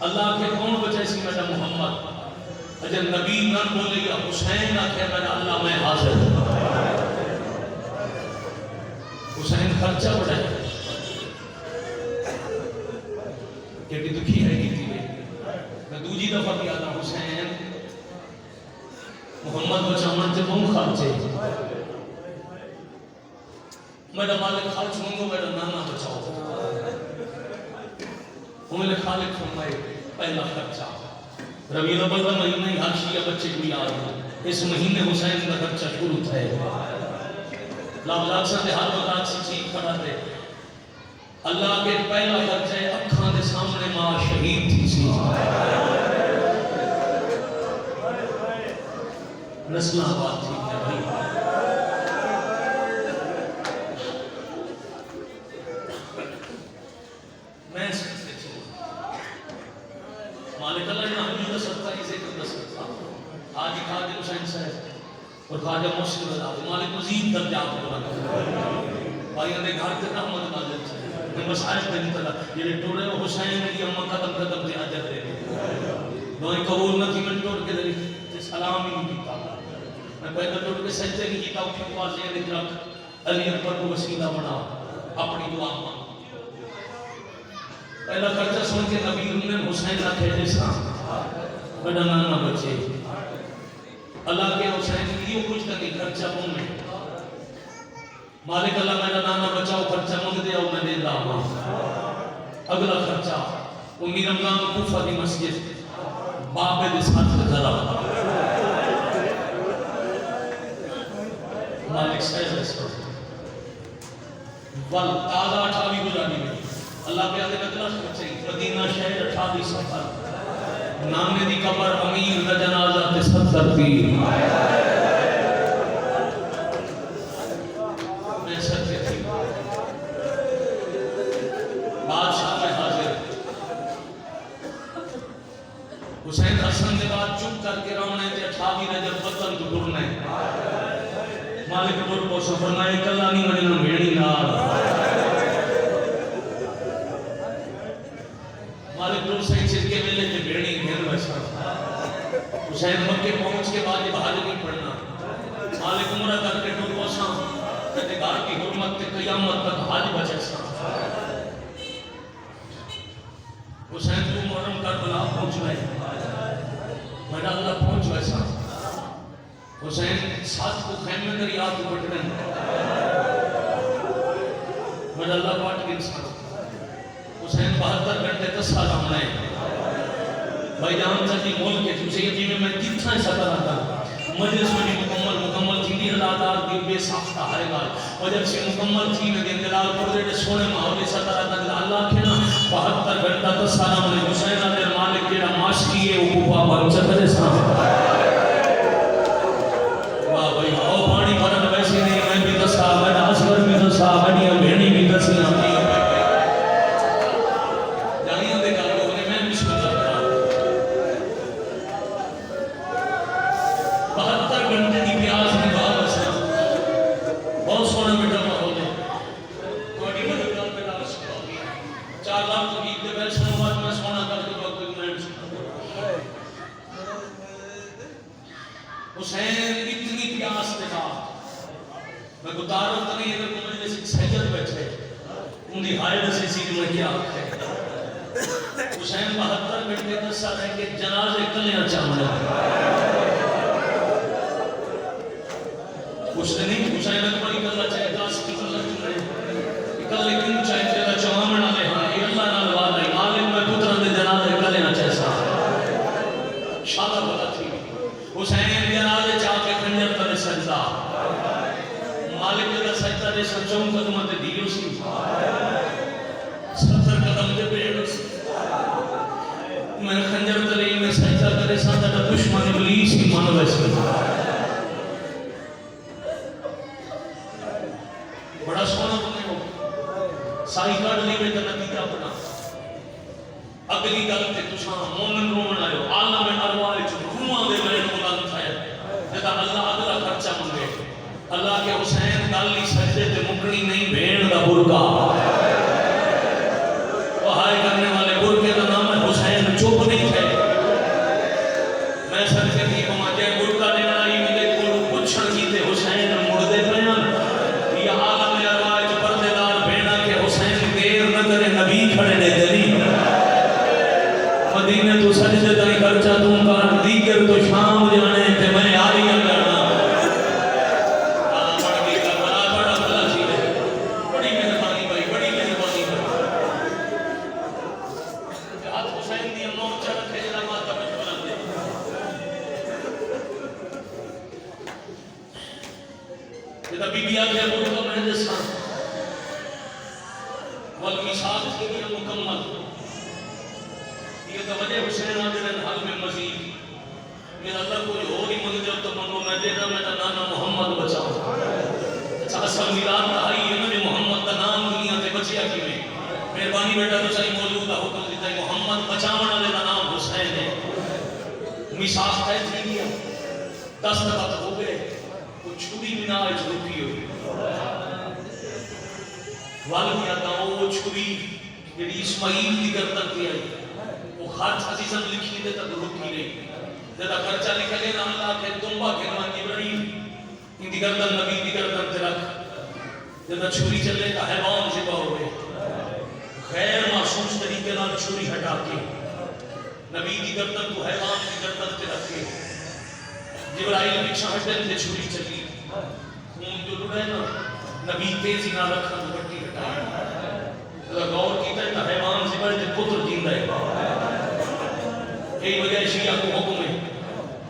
اللہ کے کون بچے سی میرا محمد اجل نبی نہ بولے یا حسین آکھے میرا اللہ میں حاضر حسین خرچہ بڑھائے کہ دکھی ہے گی تھی میں دوجی دفعہ بھی آتا حسین محمد بچہ منتے بہن خرچے میرا مالک خرچ ہوں میرا نانا بچاؤ میرے خالق فرمائے پہلا خرچہ ربیع الاول کا مہینہ ہر شیعہ بچے کو یاد ہے اس مہینے حسین کا خرچہ شروع تھا لاؤ سے ہر وقت سی چیز کھڑا تھے اللہ کے پہلا خرچہ ہے اکھاں دے سامنے ماں شہید تھی سی نسلہ آباد تھی میں سکتے تھے مالک اللہ نے ہمیں سکتا اسے کر سکتا آج خواجہ حسین صاحب اور خواجہ مشکل اللہ مالک مزید درجات بنا بھائی نے گھر تک رحمت نازل تھی میں مسائل پہ نہیں تلا یہ ٹوڑے حسین نے کہ ہم قدم قدم سے حاجت دے دوئیں قبول نہ تھی میں ٹوڑ کے دلی سلام ہی نہیں کیتا میں پہلے ٹوڑ کے سجدے نہیں کیتا اس کے پاس یہ نکلا علی اکبر کو وسیلہ بنا اپنی دعا مانگ پہلا خرچہ سن کے نبی انہیں حسین نہ کہتے سا بڑا نانا بچے اللہ کے حسین لیے کچھ تک خرچہ بن میں مالک اللہ میرا نانا بچاؤ خرچہ مانگ دیا میں دے رہا اگلا خرچہ امی رمضان کوفہ دی مسجد بابے دے ساتھ ذرا مالک صاحب وال تازہ 28 گزاری میں اللہ پہ آدھے اگلا خرچہ مدینہ شہر 28 سفر نانے دی قبر امیر دا جنازہ تے 70 پیر میں سچے تھی بادشاہ میں حاضر حسین حسن کے بعد چپ کر کے رونے تے 28 رجب وطن تو ڈرنے مالک ڈر کو فرمائے کلا نہیں مننا بھیڑی نال مالک ڈر صحیح سے کے ملے تے بھیڑی گھر ویسا حسین مکے پہنچ کے بعد یہ بحاجر نہیں پڑھنا مالک عمرہ کر کے ڈر کو سا تے گھر کی حرمت تے قیامت تک حاج بچے سا حسین تو محرم کربلا پہنچ گئے میرا اللہ پہنچ ویسا حسین ساتھ کو خیمے کر یاد بٹ رہے ہیں میرا اللہ بات کے انسان حسین 72 گھنٹے 10 سال ہم نے بھائی جانتا جی مول کے تجھے یہ جی میں کتنا سفر آتا مجلس میں مکمل تھی نہیں حالات دی بے ساختہ ہر گال وجب سے مکمل تھی میں دن دلال پردے دے سونے محاولے سفر آتا کہ اللہ کہنا 72 گھنٹہ 10 سال ہم نے حسین علیہ مالک جیڑا معاش کیے وہ کوپا پر چکرے سامنے حسین اتنی پیاس نے کہا میں گزاروں تو نہیں اگر مجھے سے سجد بیٹھے ان کی حالت سے سیدھ میں کیا ہے حسین 72 گھنٹے 10 سال ہے کہ جنازے کلیاں چاہنے کچھ نہیں حسین اکبر کلا چاہے 10 کی کلا چاہے کلے کیوں چاہے تیرا چوامن آلے ہاں یہ اللہ نال وعدہ ہے عالم میں پتران دے جنازے کلیاں چاہے سا شادہ بلا تھی حسین جنازے چاہ کے خنجر تلے سجدہ مالک جگہ سجدہ دے سچوں قدمت دیو سی 70 قدم دے بیڑ سی میں خنجر تلے میں سجدہ کرے ساتھ دشمن ابلیس کی من ویسے بڑا سونا بنے ہو سائی کارڈ لی میں نتیجہ بنا اگلی گل تے تساں مومن رومن آئے ہو عالم ارواح وچ روحاں دے میں بلند تھا جدا اللہ اگلا خرچہ منگے اللہ کے حسین گالی سجدے تے مکنی نہیں بھیڑ دا برکا وہ ہائے کرنے والے برکے دا نام ہے حسین چپ تو سجدے تائی خرچہ تم کر دیگر تو شام جانے تے میں آری جانا بڑا بڑا بڑا چیز ہے بڑی مہربانی بھائی بڑی مہربانی بھائی ہاتھ حسین دی موت چڑھ کے جڑا ماتا میں بلند ہے جدا بی بی آگے ابو کا میں دساں والمیثاق کی مکمل یہ تو وجہ حسین آجرن حل میں مزید میرا اللہ کوئی ہو نہیں مجھے جب تو منگو میں دینا میں نانا محمد بچاؤں اچھا اصل میلاد رہائی ہے میں محمد کا نام دنیا تے بچیا کی میں مہربانی بیٹا تو صحیح موجود ہے حکم دیتا ہے محمد بچاونا لیتا نام حسین ہے میثاق ہے تھی گیا 10 وقت ہو گئے وہ چھوڑی بھی نہ آئے چھوڑی ہوئی والدی آتا وہ چھوڑی جڑی اسماعیل کی گردن پہ آئی وہ خط عزیزم لکھی دے تک رکی نہیں جدا خرچہ نکلے نا اللہ کے دنبا کے نمان ابراہیم ان دی گردن نبی دی گردن تے رکھ جدا چھوڑی چلے تا حیوان ذبح ہوئے غیر معصوم طریقے نال چھوڑی ہٹا کے نبی دی گردن کو حیوان دی گردن تے رکھ کے جبرائیل پیچھے ہٹن تے چھوڑی چلی خون جو لڑے نا نبی تیزی نہ رکھا تو بٹی ہٹائی غور کیتا ہے حیوان سے بڑے پتر جیندہ ہے یہی وجہ شیعہ کو حکم ہے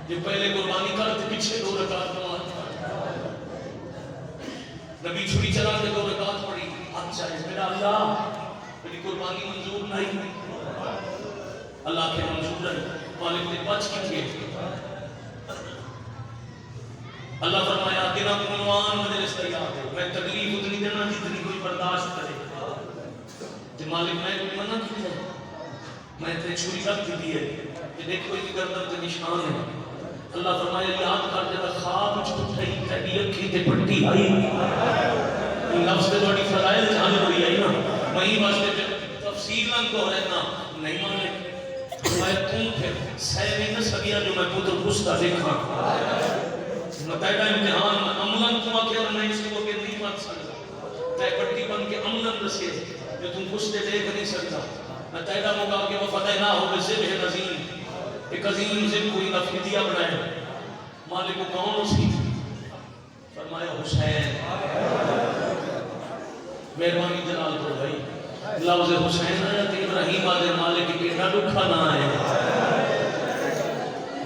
جو پہلے قربانی کرتے پیچھے 2 رکعت نماز نبی چھری چلا کے 2 رکعت پڑھی اچھا ہے میرا اللہ میری قربانی منظور نہیں اللہ کے منظور ہے مالک نے بچ کیے اللہ فرمایا کہ نہ عنوان مجلس تیار ہے میں تکلیف اتنی دینا جتنی کوئی برداشت کرے تے مالک میں کوئی منع کی ہے میں تے چھری رکھ دی ہے کہ دیکھو یہ گردن تے نشان ہے اللہ فرمایا یاد کر جدا خواب وچ اٹھئی تیری اکھی تے پٹی آئی یہ لفظ تے تھوڑی فضائل جان ہوئی آئی نا میں ہی واسطے تفصیلاً کو رہنا نہیں مانے میں تم پھر سہنے نہ سکیا جو میں پتر پوچھتا دیکھا متعدہ امتحان عملاً تم اکیل نہیں اس کو کہ نہیں بات سکتا تے پٹی بن کے عملاً رسے جو تم پوچھتے دیکھ نہیں سکتا متعدہ موقع کہ وہ فتح نہ ہو بزبہ نظیم ایک عظیم ذب کوئی نفیدیہ بنائے مالک کو کون اسی فرمایا حسین مہربانی جلال کو بھائی لفظ حسین ہے کہ ابراہیم آدھے مالک کی نہ دکھا نہ آئے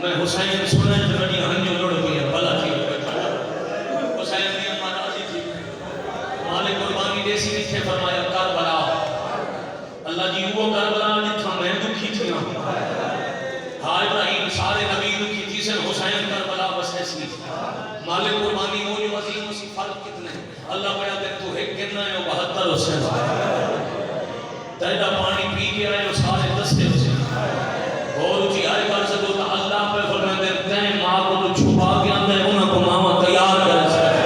میں حسین سنے تو بڑی ہنجو لڑ گئی ہے بھلا تھی حسین نے ہمارا راضی تھی مالک قربانی دیسی نہیں تھے فرمایا کربلا اللہ جی وہ کربلا جتھا میں دکھی تھی ہاں ابراہیم سارے نبی دکھی تھی سے حسین کربلا بس ایسی مالک قربانی وہ جو عظیم اسی فرق کتنے اللہ بڑا دے تو ایک کتنا ہے وہ 72 حسین تیرا پانی پی کے آئے وہ سارے دستے حسین اور اچھی آئے کر سکو تا اللہ پہ فرمائے دے تین ماں کو تو چھپا کے اندر انہوں کو ماما تیار کر سکتے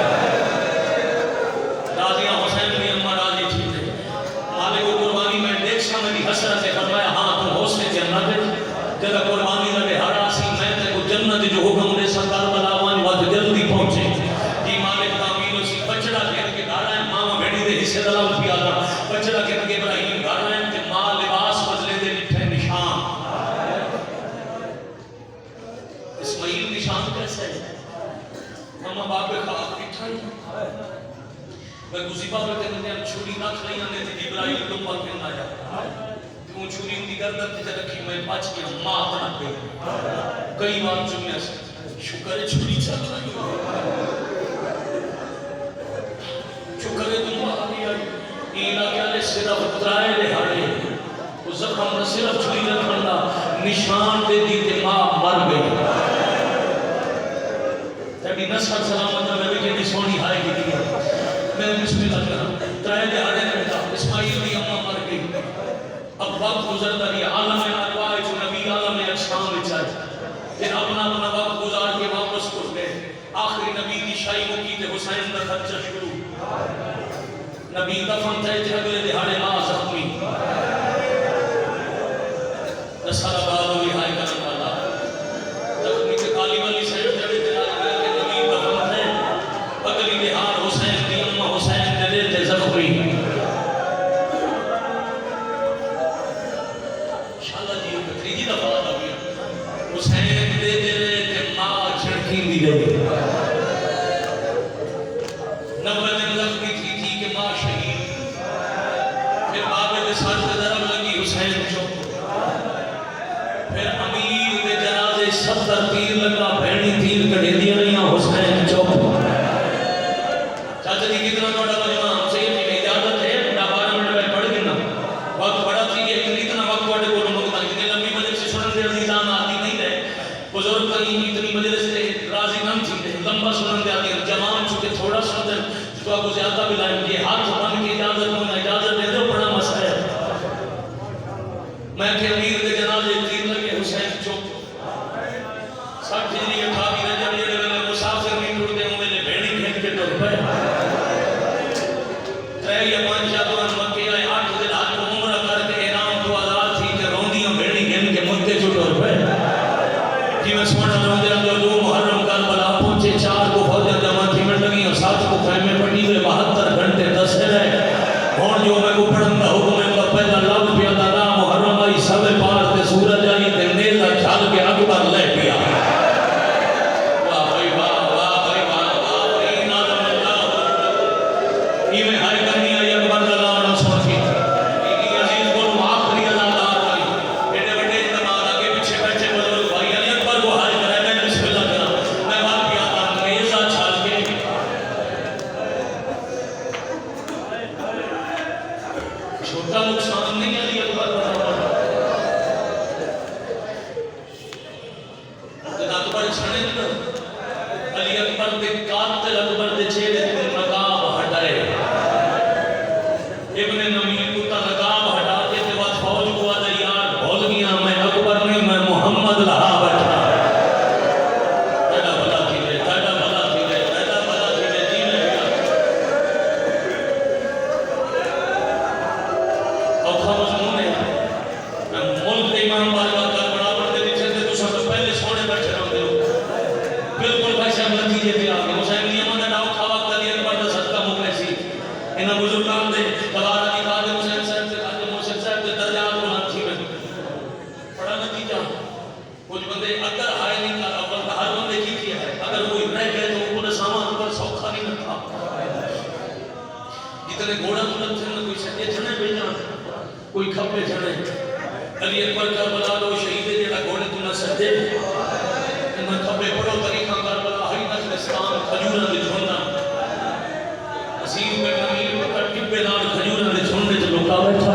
راضیہ حسین بھی امہ راضی تھی تھے مالک و قربانی میں دیکھ سا میری حسرت سے فرمایا ہاں تم حسن جنت جدہ قربانی لگے ہر آسی میں تے کو جنت جو حکم دے سرکار بلاوانی وقت جلدی پہنچے جی مالک تعمیر اسی بچڑا کہنے کے گھر آئے ماما بھیڑی دے حصے دلاؤ پی آدھا بچڑا کہنے کے ابراہیم گھر آئے تے ماں لباس بدلے دے نٹھے نشان اسماعیل نشان کیسے ہے ماما باپ خواب اٹھائی میں گزیبہ پہ کہنے ہم چھوڑی نہ کھائی آنے تھے ابراہیم لمبا کہنا آیا کیوں چھوڑی ان کی گردن تھی رکھی میں بچ گیا ماں اپنا گئی کئی بار چمیا سے شکر ہے چھوڑی چل رہی شکر ہے تم آگی آئی اینا کیا لے صرف ترائے لے ہارے وہ زخم نہ صرف چھوڑی رکھنا نشان دے دی تے ماں مر گئی تبھی نصر سلامت میں بھی کہ سونی ہائے گی دیا میں بسم اللہ کرا ترائے لے ہارے رہتا اسماعیل بھی اممہ مر گئی اب وقت گزرتا رہی عالم ارواح جو نبی عالم اجسام بچائے پھر اپنا وقت گزار کے واپس کر گئے آخری نبی کی شاہی مکی تے حسین کا خرچہ شروع نبی دفن تھے تے اگلے دہاڑے ماں زخمی نصر آباد ہوئی ہائے کرن والا زخمی کے کالی والی سیڑ جڑے دلائی کہ نبی دفن تھے اگلی دہاڑ حسین کی امہ حسین دے تے زخمی انشاءاللہ جی تیجی دفعہ آتا بھی حسین دے دے تے ماں چھڑکی دی گئی 90 دن زخمی تھی کہ ماں شہید پھر بابے دے سر تے ضرب لگی حسین چپ پھر امیر دے جنازے 70 تیر لگا بہنی تیر کٹے دیا نہیں حسین چپ چاچا جی کتنا بڑا مجمع ہم سے یہ اجازت ہے 12 منٹ میں پڑھ گنا وقت بڑا تھی کہ اتنا وقت واڑے کو لوگ اتنی لمبی مجلس سے سنن دے عزیزان آتی نہیں رہے بزرگ کہیں اتنی مجلس سے راضی نہ تھی لمبا سنن دے آتی جوان چکے تھوڑا سنتے تو آپ کو زیادہ بلائیں گے ہاتھ بن کے اجازت دے دو بڑا مسئلہ ہے میں کہ امیر دے جنازے تیر لگے حسین چپ 60 ہجری 28 رجب جڑے ویلے مسافر نہیں ٹرتے ہوں ویلے بھیڑی کھینچ کے ٹر پئے 3 یا 5 شابان مکے آئے 8 دن حج کو عمرہ کر کے احرام تو آزاد تھی کہ روندیاں بھیڑی کھینچ کے مکے چ ٹر پئے جی میں سونا روندے اندر 2 محرم کربلا پہنچے 4 کو فوجیں جمع تھی منٹ لگی اور 7 کو خیمے پٹی ہوئے 72 گھنٹے دسے رہے ہون جو میں کو پڑھن دا حکم ہے پہلا لفظ پیا دا محرم آئی سب پار تے سورج آئی تے نیزہ چھال کے اکبر لے پیا واہ بھائی واہ نازم اللہ یہ میں ہائے کرنی آئی اکبر دا نام سن سی یہ عزیز کو آخری ازادار آئی ایڈے بڑے اجتماع آگے پیچھے بیٹھے بزرگ بھائی علی اکبر کو حاج کرے میں بسم اللہ کرا میں بات پیا تھا نیزہ چھال کے چھوٹا نقصان نہیں علی اکبر اکبر چھڑے دینا علی اکبر دے قاتل اکبر دے چہرے تے نقاب ہٹائے ابن نمیر کو تا نقاب ہٹا کے تے بعد فوج کو آدھا یار بھول گیا میں اکبر نہیں میں محمد رہا بیٹھا پیدا بھلا تھی رہے جی میں گیا اوکھا مضمون ہے میں ملک دے امام بارگاہ کا برابر دے پیچھے سے تو سب پہلے سونے بیٹھے رہتے ہو بالکل بھائی صاحب نتیجے پہ آگے حسین نیمہ نے ڈاؤ کھاوا کر دیا پر دا صدقہ مکلے سی انہاں بزرگان دے دوارہ کی خادم حسین صاحب سے خادم محسن صاحب سے درجات کو نہ تھی میں بڑا نتیجہ کچھ بندے اگر ہائے نہیں کہا اول ہر بندے کی کیا ہے اگر کوئی رہ گئے تو انہوں نے سامان پر سوکھا نہیں تھا اتنے گھوڑا بلند تھے نہ کوئی سجے چھنے بھیجا کوئی کھپے چھنے علی اکبر کربلا لو شہید جڑا گھوڑے تو نہ سجے انہاں کھپے پڑھو طریقہ کربلا ہی نخلستان کھجورہ دے جھونڈا عظیم میں نمیر میں ٹبے نال کھجورہ دے جھونڈے چ لوکا بیٹھا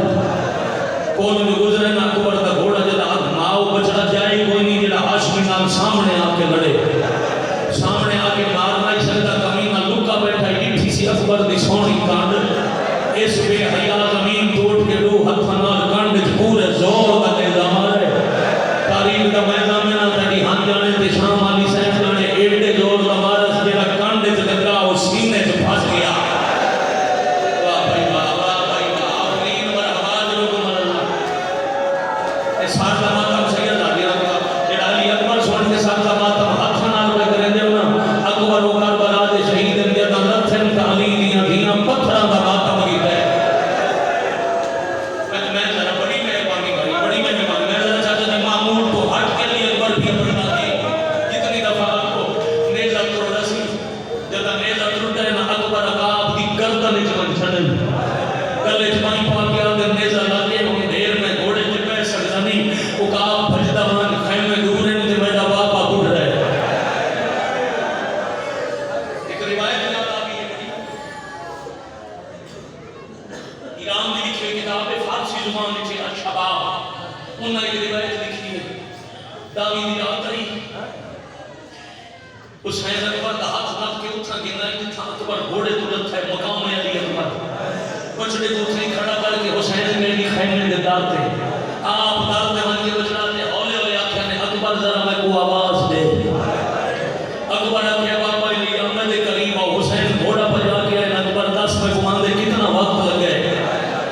کون میں گزرے نہ اکبر دا گھوڑا جڑا ماؤ بچا جائے کوئی نہیں جڑا ہاشمی نام سامنے آ کے لڑے سامنے آ کے مار نہیں سکتا کمینہ لکا بیٹھا ڈٹھی سی اکبر دی سونی کانڈ اس بے حیا زمین توڑ کے دو ہتھاں نال کانڈ وچ پورے زور دا نیزہ مارے تاریخ دا میدان میں نہ تڑی ہن جانے تے شام علی صاحب جانے ایڈے زور دا مارس جڑا کانڈ وچ لگا او سینے وچ پھس گیا واہ بھائی واہ آفرین برآباد لوگ اللہ اے سارا ماتم سید آگے رکھا جڑا علی اکبر سن کے سارا ماتم ہتھاں نال پہ کرے دے نا اکبر او کربلا دے شہید دے تے رتھن علی دیاں دیاں پتھراں دا ماتم کیتا ہے میں ذرا بڑی مہربانی میں ذرا چاہتا تھا معمول تو ہٹ کے لیے اکبر بھی اپنا دی کتنی دفعہ آپ کو نیزہ توڑا سی جب نیزہ ٹوٹا ہے نا اکبر عقاب دی گردن وچ چھڑن گلے وچ پانی پا کے اندر نیزہ لاگے ہن دیر میں گھوڑے تے پے سکدا نہیں عقاب بھجدا ون خیمے دور ہیں تے میرا باپا اٹھ رہا ہے ایک روایت یاد آ گئی ہے ایران میں لکھی ہوئی کتاب ہے فارسی زبان میں چھے الشباب انہوں نے ایک روایت لکھی ہے داوی دی رات آئی حسین اکبر دا ہاتھ نف کے اتھا گنا ہے جتھا اکبر گھوڑے تو رکھتا ہے مقام ہے علی اکبر بچڑے کو اتھا ہی کھڑا کر کے حسین میں بھی خیمے دے دارتے آپ دارتے من کے بچڑاتے ہولے ہولے آکھے نے اکبر ذرا میں کو آواز دے اکبر آکھے بابا علی احمد کریم اور حسین گھوڑا پجا کے آئے اکبر 10 میں کماندے کتنا وقت لگے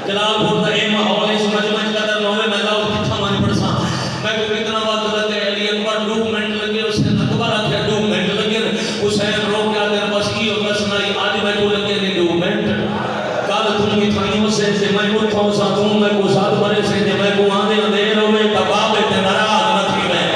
جناب ہوتا ہے ماحول اس مجمع قدر نہ ہوئے میں لاؤ کتنا مانی پڑسا میں کو کتنا وقت لگے علی اکبر 2 منٹ لگے حسین اکبر آکھے 2 منٹ لگے حسین رو کے آدھر بس کی اور بس نہیں آج میں کو لگے نہیں 2 منٹ کل تم کی تھائیوں سے میں اٹھاؤں سا تم میں کو ساتھ بڑے سے میں کو آدھے اندھیر ہوئے تباب تے نراز نہ تھی میں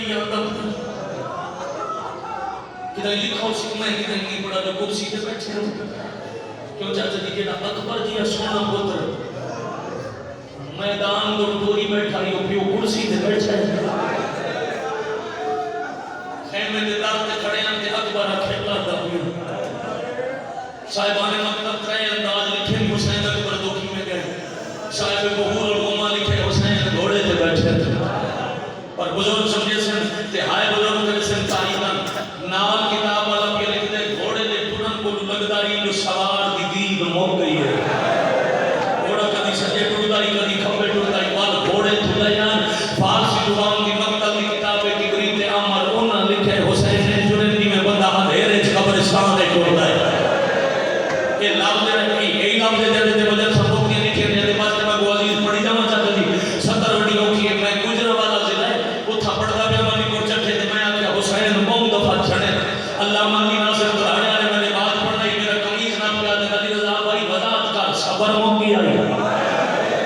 نہیں آتا کدھر لکھا ہو سکھ میں کدھر نہیں پڑھا جو کرسی پہ بیٹھے ہو کیوں چاچا جی جیڑا اکبر جی سونا پتر میدان دو ٹوری بیٹھا ہی ہو پیو کرسی پہ بیٹھا ہے خیمے دے دار تے کھڑے ہیں کہ اکبر کھیلا دا پیو صاحبان مکتب ترے انداز لکھے حسین اکبر دوکھی میں گئے صاحب بہور اور گوما لکھے حسین گھوڑے تے بیٹھے تھے اور بزرگ سمجھے سن تے ہائے بزرگ کرے سن تاریخاں نال کتاب والا کے لکھ دے گھوڑے دے ٹرن کو لگداری جو سوار دی دید موک گئی ہے گھوڑا کدی سجے ٹردائی کدی کھمبے ٹردائی وال گھوڑے تھلیان فارسی زبان کی مکتب کی کتاب کبری تے عمر انہاں لکھے حسین نے جنیدی میں بندہ اندھیرے قبرستان دے ٹردا ہے یہ لفظ رکھی یہی لفظ دے دے وجہ سبق کے لکھے دے واسطے میں کو عزیز پڑھی جاواں چاہتا جی 70 وڈی اوکھی ہے میں گجرا والا ضلع ہے اوتھا پڑھدا پیا مانی کو چٹھے تے میں آکھیا حسین بہت دفعہ چھڑے اللہ مانی ناصر قرآن والے میں نے بات پڑھائی میرا قمیض نہ پیا تے علی رضا بھائی وضاحت کر صبر موکی آئی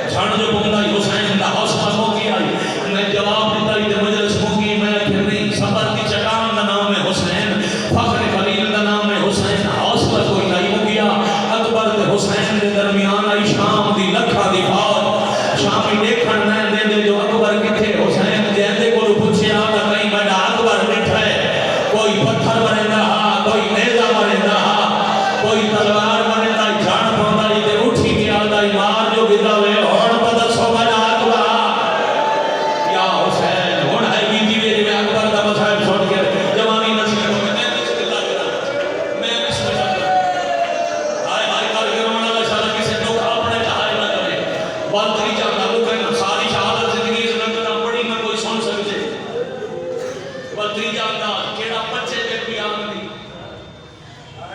جھڑ جو بندا حسین دا حوصلہ موکی آئی میں جواب دیتا تے مجلس موکی میں کہ نہیں صبر کی چٹان دا نام ہے حسین فخر خلیل دا نام ہے حسین حوصلہ کوئی نہیں موکیا اکبر تے حسین دے درمیان آئی شام دی لکھا دی فوج شامی دیکھن میں دے دے جو اکبر کتھے حسین جیندے کو پوچھے آگا کہیں بڑا اکبر بیٹھا ہے کوئی پتھر مرندا کوئی نیزہ مرندا کوئی تلوار مرندا جھاڑ پوندا تے اٹھی گیا دائی مار جو گداوے ہن پتہ سو بڑا اکبر یا حسین ہن ہے بیتی وی میں اکبر دا مذہب چھوڑ کے جوانی نسل کو میں بسم اللہ کرا میں بسم اللہ کرا ہائے ہائے کر کے رونا اللہ شاء کسی دکھ اپنے چاہے نہ کرے بلتری جانا وہ کہنا ساری شہادت زندگی سے نہ پڑھی نہ کوئی سن سکتے بلتری جانا کیڑا بچے پہ کوئی آگ نہیں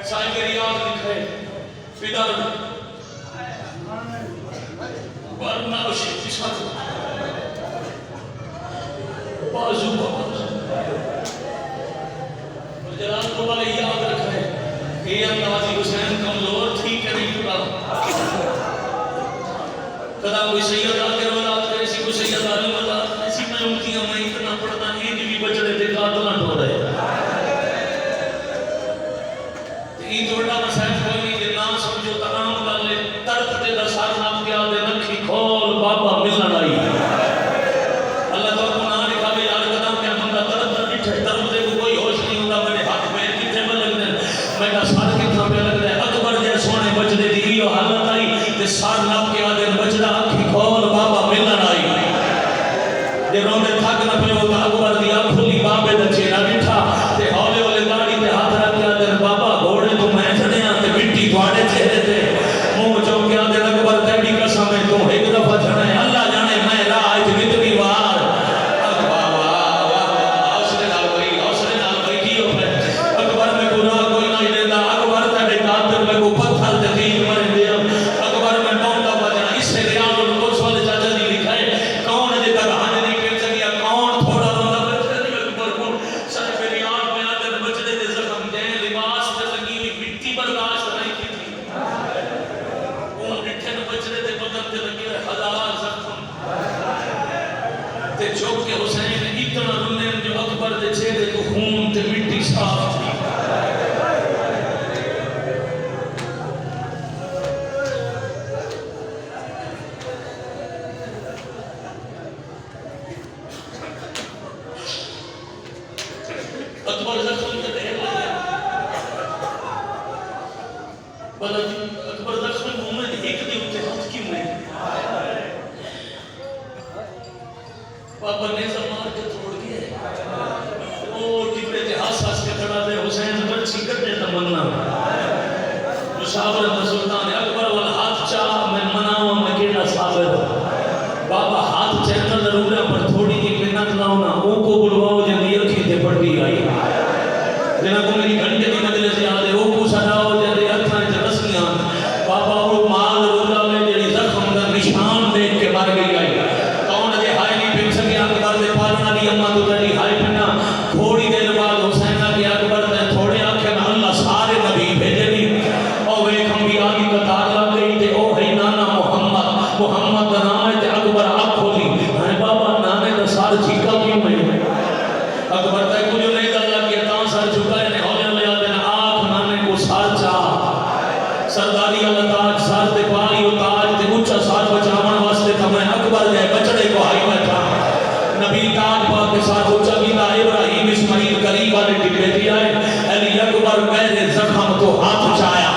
صاحب ریاض لکھے فدر ورنہ شیخ شاہ بازو بازو جلال کو والے یاد رکھے یہ اندازی حسین کمزور تھی کہ نہیں پڑا کدا کوئی سیدہ کے ولاد کرے سی کوئی سیدہ علی ولاد ایسی میں امتیاں میں اتنا پڑھتا نہیں بھی بچڑے تھے قاتلہ ٹھو رہے این جوڑا مسائل کوئی نہیں کہ نام سمجھو ترام کر لے ترک دے دسار نام کیا دے نکھی کھول بابا ملن آئی اللہ تو اپنا لکھا بھی یاد قدم کیا بندہ ترک در بٹھے ترک دے کو کوئی ہوش نہیں ہوتا میرے ہاتھ میں کتنے میں لگ دیں میرا سار کتنا پہ لگ دیں اکبر جے سونے بچڑے دیگیو حالت آئی تے سار نام کیا دے بچڑا اکھی کھول بابا ملن آئی دے روندے تھاک نہ پہ ہوتا اکبر دیا کھلی بابے دا چیرہ بٹھا تے ہولے والے داڑی تے ہاتھ رکھ کیا دے بابا گھوڑے تو میں جھڑیاں تے مٹی تواڑے چہرے تے منہ چوک کیا دے اکبر تیڑی قسم ہے تو ایک دفعہ جھڑے اللہ جانے میں راج کتنی وار حوصلے نال بھائی کی ہو ہے اکبر میں گناہ کوئی نہیں دیتا اکبر تیڑے قاتل میں کو پتھر تے تیر مرے دیا اکبر میں بہت دفعہ جھڑا اس سے ریاض القدس والے چاچا جی لکھا ہے کون ہے تک ہاں نہیں کہہ سکیا کون تھوڑا رونا بچے نہیں اکبر کو سر پہ ریاض میں آتے بچے دے زخم دے لباس تے لگی ہوئی مٹی برداشت نہیں کی تھی کون ڈٹھے نہ بچے دے بدن تے لگی ہوئے ہزار زخم تے چوک کے حسین اتنا رونے جو اکبر دے چہرے تو خون تے مٹی صاف تھی اکبر زخم کے ڈھیر لگے اکبر زخم مومن ایک دی اٹھے ہاتھ کیوں ہے پاپا نے زمان کے توڑ گئے او ٹپے تے ہاس ہاس کے کھڑا دے حسین برچی کرنے تمنا مشاورت سلطان اکبر والا ہاتھ چاہ میں مناؤں میں کیڑا صابر بابا ہاتھ چہتا ضرور ہے پر تھوڑی کی منت لاؤنا او کو بلواؤ جنگی اکھی تے پڑ گئی آئی جنہ کو میری گھنٹے کی مجلس یاد ہے او کو سڑاؤ جنگی اتھائیں تے رسمیاں بابا او مال رولا میں جنگی زخم دا نشان دیکھ کے مار گئی آئی کون دے ہائے نہیں پھر سکے اکبر دے پالنا دی اممہ تو تیری ہائے پھنا تھوڑی دیر بعد حسینہ کی اکبر تے تھوڑے آنکھیں میں اللہ سارے نبی بھیجے نہیں او ایک ہم بھی آگی قطار لگ گئی تے او ہے نانا محمد دا نام ہے تے اکبر آپ کھولی بابا نانے دا سار چیکا کیوں ہے اکبر تے کچھ نہیں اللہ کے تاں سر جھکائے نے ہولے لے آتے نا آنکھ نانے کو سار چاہ سرداری اللہ تاج سار تے پاری و تاج تے اچھا سار بچاون واسطے تمہیں اکبر دے بچڑے کو آئی بیٹھا نبی تاج پاک کے ساتھ اچھا گیتا ابراہیم اسماعیل قریب والے ٹپے دیا ہے علی اکبر میرے زخم کو ہاتھ چایا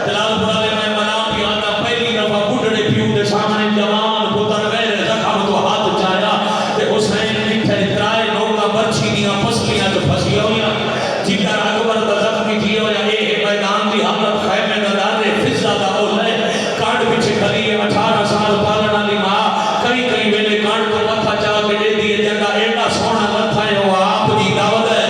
جلال پرالے میں منا بھی آتا پہلی دفعہ بڑھڑے پیوں دے سامنے جوان پتر میرے زخم کو ہاتھ چایا تے حسین لکھے ترائے نوکا برچینیاں پسلیاں جو پھسی ہویا جیتا اکبر دا زخمی تھی ہویا اے میدان دی حالت خیمے دا دارے فضا دا اولے کانڈ پیچھے کھلی 18 سال پالنا لی ماں کئی کئی ویلے کانڈ کو متھا چاہ کے دے دیئے جگہ ایڈا سونا متھا ہے وہ آپ دی دعوت ہے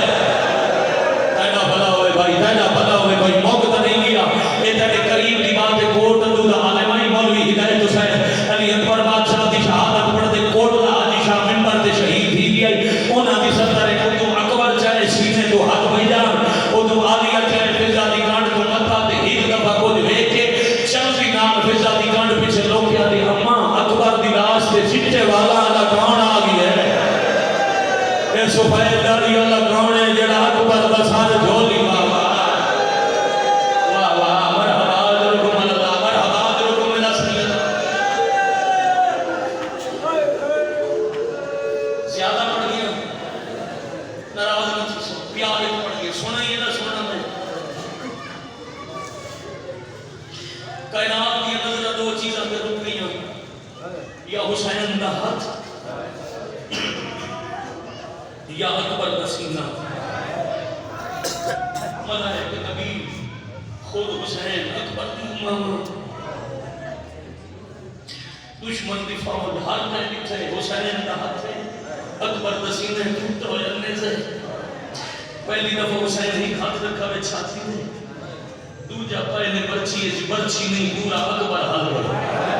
تینا بھلا ہوئے بھائی تینا بھلا ہوئے بھائی موقع نہیں گیا اے تینے قریب دی بات ہے کوٹ دو دا عالمائی مولوی ہدایت حسین علی اکبر بادشاہ دی شہادت پڑھ دے کوٹ دا حاجی شاہ منبر دے شہید تھی گیا اونا دی صدر ہے تو اکبر چاہے سینے تو حق بھائی جان او تو آلیہ چاہے فضا دی کانڈ کو متھا تے ایک دفعہ کو دیکھ کے چل دی نام فضا دی کانڈ پیچھے لوگ کیا دی اماں اکبر دی لاش تے چٹے والا اللہ کون آ گئی ہے اے سفید داری اللہ کون ہے جڑا اکبر دا سار جھولی بابا واہ واہ مرحبا درکم اللہ مرحبا درکم اللہ سید زیادہ پڑھ گیا ناراض نہ تھی پیارے پڑھ گیا سونا یہ نہ سونا میں کائنات کی نظر دو چیزاں پہ رک گئی ہیں یا حسین دا ہاتھ یا اکبر دا سینہ ملائک نبی خود حسین اکبر دی امام دشمن دی فوج ہر میں لکھے حسین دا ہاتھ ہے اکبر دا سینہ ٹوٹ ہو جانے سے پہلی دفعہ حسین ہی ہاتھ رکھا ہوئے چھاتی میں دوجا پہلے برچی ہے برچی نہیں پورا اکبر حل ہے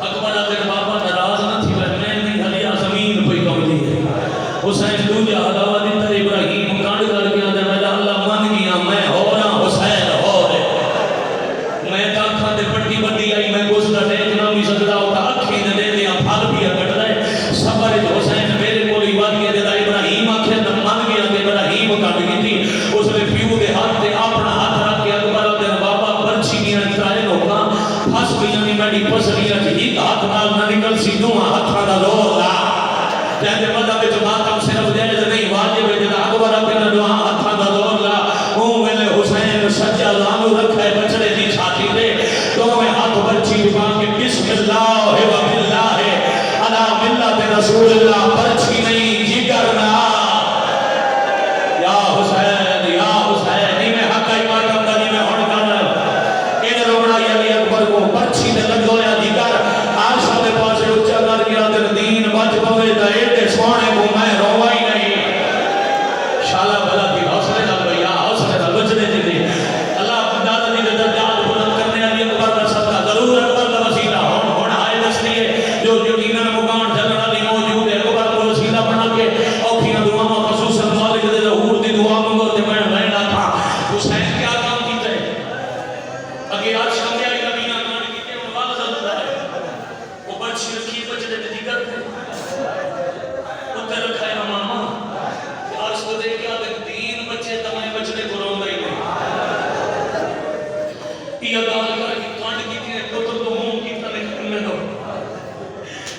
اکبر اگر بابا ناراض نہ تھی میں نہیں ہلیا زمین پہ کملی ہے حسین دوجا حلاوہ دیتا ابراہیم کانڈ کر کے آدھے میں اللہ من گیا میں ہو رہا حسین ہو رہے میں تاکھا دے پٹی بڑی آئی میں گزدہ ٹیکنا بھی سکتا ہوتا اکھی دے دے دیا پھال بھی اکڑ رہے صبر حسین میرے کو لیوان کے دیتا ابراہیم آکھے من گیا کہ ابراہیم کانڈ کی تھی اس نے پیو دے ہاتھ دے اپنا ہاتھ رکھ کے اکبر دے بابا برچی نیا نکلائے نوکا پھس گیا نہیں میڈی پسلیاں جی ایک ہاتھ نال نہ نکل سی دوں ہاتھ دا زور لا جہتے مذہب جماعتم صرف جائز نہیں واجب ہے جدا اکبر اپنا دعا ہاتھا دا دور لا ہوں ویلے حسین سجا لانو رکھے بچڑے دی چھاتی دے تو میں ہاتھ برچی دکھا کے بسم اللہ و باللہ علی ملت رسول اللہ برچی نہیں جگرنا یا حسین نہیں میں حق ایمان کمدہ نہیں میں ہون کر این روڑا یعنی اکبر کو برچی دے لگویا جگر آشا دے پاسے اچھا کر گیا دن دین بچ پوے دا ایڈے سونے کو میں روائی نہیں شالا بھلا کی حوصلے نہ بھیا حوصلے نہ بچنے جی اللہ اپنے دادا دی دے درجات بلند کرنے علی اکبر کا صدقہ ضرور اکبر کا وسیلہ ہون آئے دس لیے جو یقیناً مقام جنرل علی موجود ہے اکبر کو وسیلہ بنا کے اوکھیاں دعاوں خصوصاً مالک دے ظہور دی دعا منگو تے میں رہنا تھا حسین کیا کام کیتا ہے اگے آج شمع علی نبیاں کان کیتے ہیں مبالغہ ہوتا ہے وہ بچی رکھی بچڑے تے دیگر تھے اتر رکھا ہے ماما اور اس کو دیکھ کے دین بچے تمہیں بچنے کو رو گئی نہیں یہ گال کر کے کانڈ کی تھی پتر تو ہوں کی تلے میں دو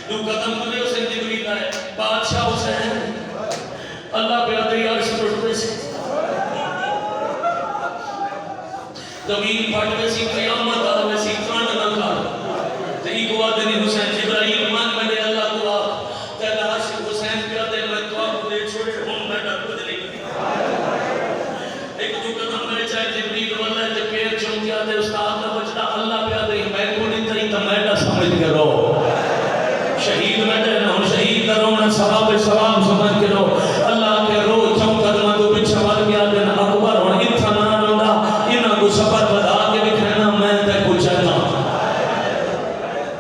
دو قدم بنے اسے جبریل آئے بادشاہ حسین اللہ پہ آدھے عرش پر اٹھتے سے زمین پھٹ ویسی قیامت آ ویسی کانڈ نہ کار تے ایک آدھے نہیں حسین جبرائیل مان میں نے اللہ کو آگ تیرا عرش حسین پہ آدھے میں تو آپ کو دے چھوڑے ہوں میں ڈر کچھ نہیں ایک جو قدم میں چاہے جبریل واللہ تے پیر چونکہ آدھے استاد نہ بچنا اللہ پہ آدھے میں کو نہیں تری تو میں نہ سمجھ کے رو شہید میں دے نہ شہید نہ رونا ثواب ثواب سمجھ کے رو اللہ کے رو چون قدمہ تو پچھا وال کے آدھے نہ اکبر ہون اتھا نہ رونا انہاں کو سفر بدا کے دکھنا میں تے کچھ چلنا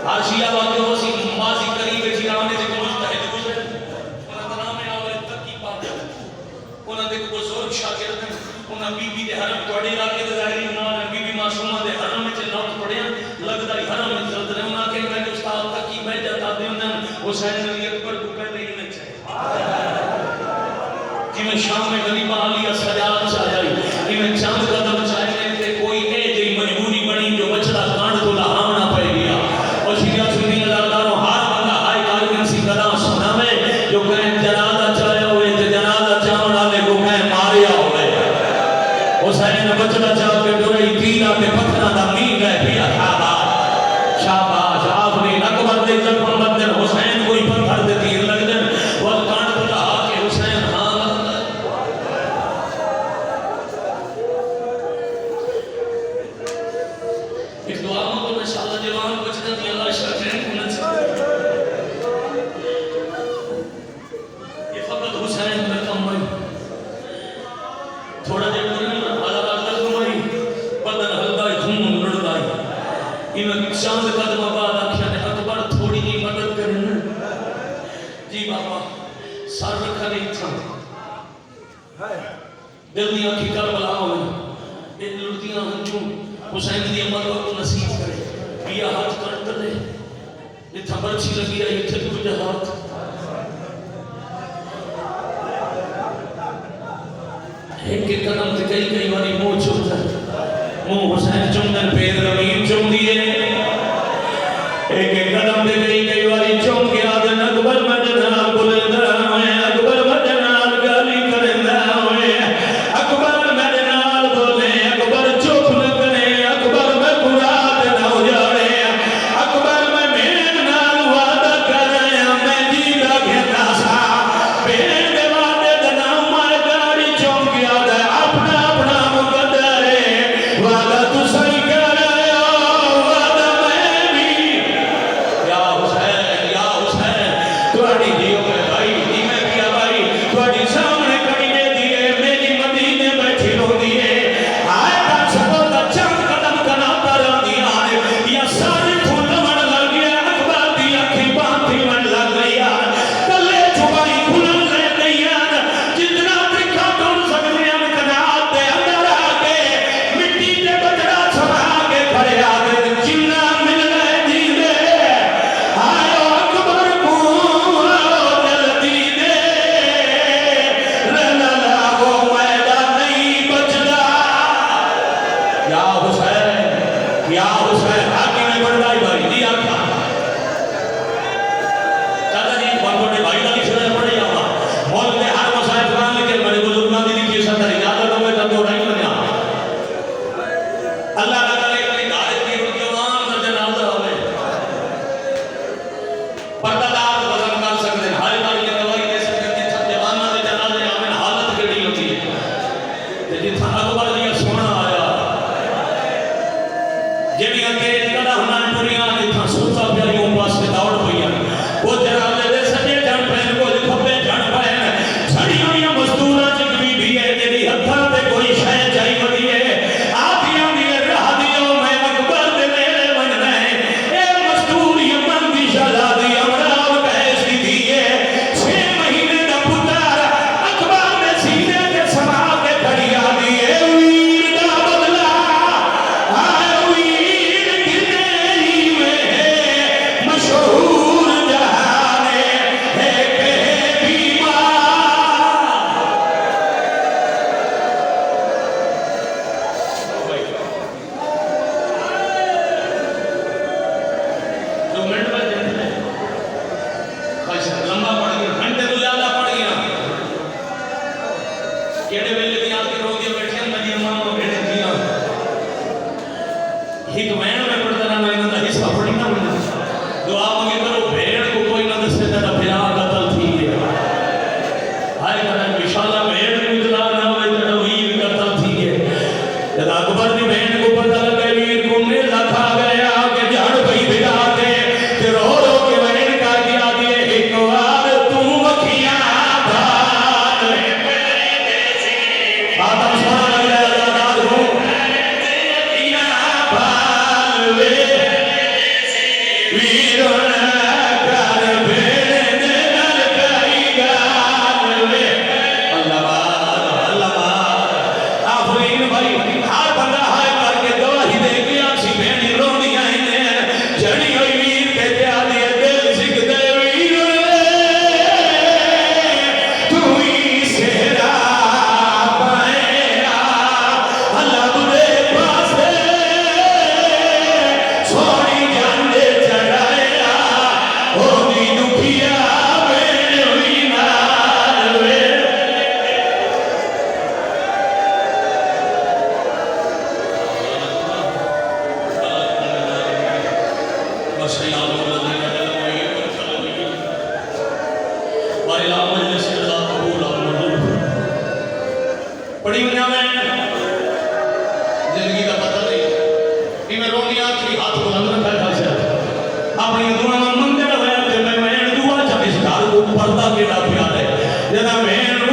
آشیہ واقع ہو سی مازی قریب جیرانے سے کو مستحد گزر انہاں تنامے آوے تک کی پاک انہاں دے کو بزرگ شاگرد ہیں انہاں بی بی دے حرم توڑی راکے دے ظاہری انہاں بی بی معصومہ دے حرم میں چھ نوٹ پڑے ہیں لگتا ہی حرم میں چلتے رہے انہاں کہ میں نے استاد تک کی بیٹھ جاتا دے انہاں حسین علی اکبر کو پہلے ہی نہیں چاہے جی میں شام میں غریبہ عالیہ سجاد چاہیے جی میں چاند قدم چاہیے تے کوئی اے جی مجبوری بنی جو بچڑا کانڈ تو لہاونا پہ گیا اور شریعہ سنی اللہ داروں ہر بندہ آئے کارگن سی قدم سنا میں جو کہیں جنازہ چاہے ہوئے تے جنازہ چاہنا لے کو کہیں ماریا ہوئے حسین بچڑا چاہ کے دورئی تیرہ کے پتھرہ دا مین رہ پیا شاباش شاباش آفرین اکبر دے جب محمد دن حسین کوئی پتھر دے تیر لگ دن وہ کانڈ تو لہا کے حسین ہاں ایک دعا مانگو انشاءاللہ جوان بچنا دی اللہ شاکرین کو نچے یہ فقط حسین میں کم ہوئی تھوڑا جب کرنا اللہ اللہ تمہاری بدن ہلدائی خون لڑدائی میں چاند قدم آباد آکھیا نے اکبر تھوڑی جی مدد کرنا جی بابا سر رکھا نہیں تھا دل دیا کی کربلا ہوئی یہ لڑدیاں ہنچوں حسین دی امت کو نصیب کرے بیا ہاتھ کرتا دے یہ تھا برچی لگی ہے یہ تھے تجھے ہاتھ ایک کے قدم تے کئی کئی باری موہ چھوڑتا ہے موہ حسین چمدن پید روین چم دیئے ایک کے قدم تے کئی کئی باری چم کے آدھن اکبر مجنال بلندہ ہوئے اکبر مجنال گالی کرندہ ہوئے اکبر مجنال بولے اکبر چپ نہ کرے اکبر میں مراد نہ ہو جاڑے اکبر میں مین نال وعدہ کرے میں جی لگے تاسا بین دے وعدے دنا مائے گاڑی چم کے آدھے اپنا اپنا مقدر ہے وعدہ تو صحیح کرے وعدہ پردہ کیڑا پیارا ہے جدا میں